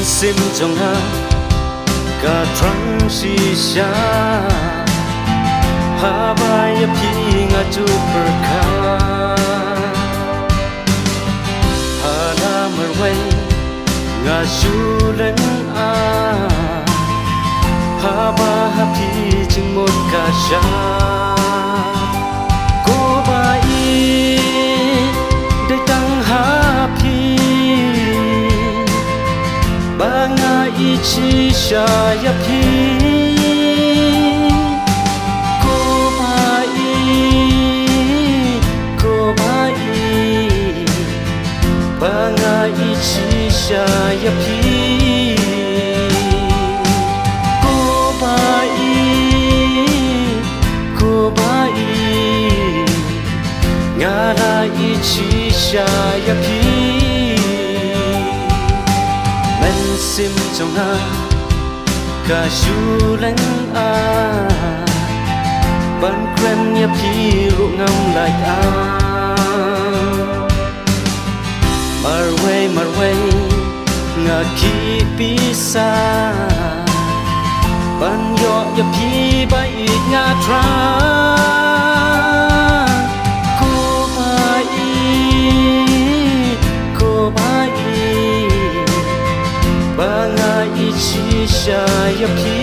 sim trong ha cả trăng si xa ha ba ya pi nga chu per kha ha na mer wei nga shu len a ha ba ha pi ching một cả xa cô ba y để tăng ha pi ba nga y chi xa ya pi cô ba y ba nga y chi xa ya pi cô ba y nga la y chi xa ya pi sim trong ha cả shu lanh a ban quen nhấp khi rượu ngâm lại a mar way ngà khi pisa ban yo nhấp khi bay ngà tra cô ba y ba nga y chi xa ya pi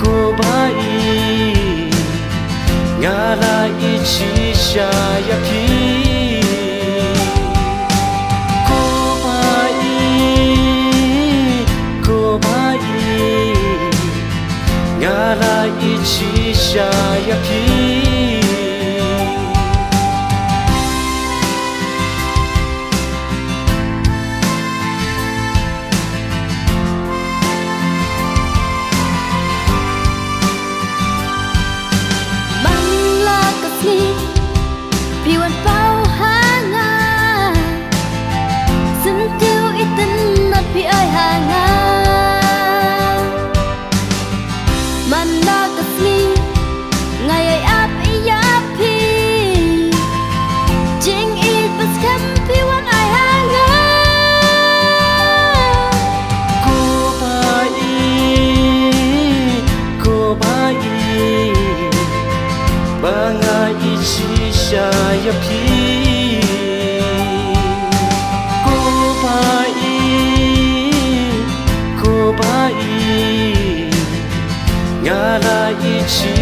cô ba y nga la y chi xa ya pi cô ba y nga la y chi xa ya pi ba nga y chi xa ya pi cô ba y nga la y chi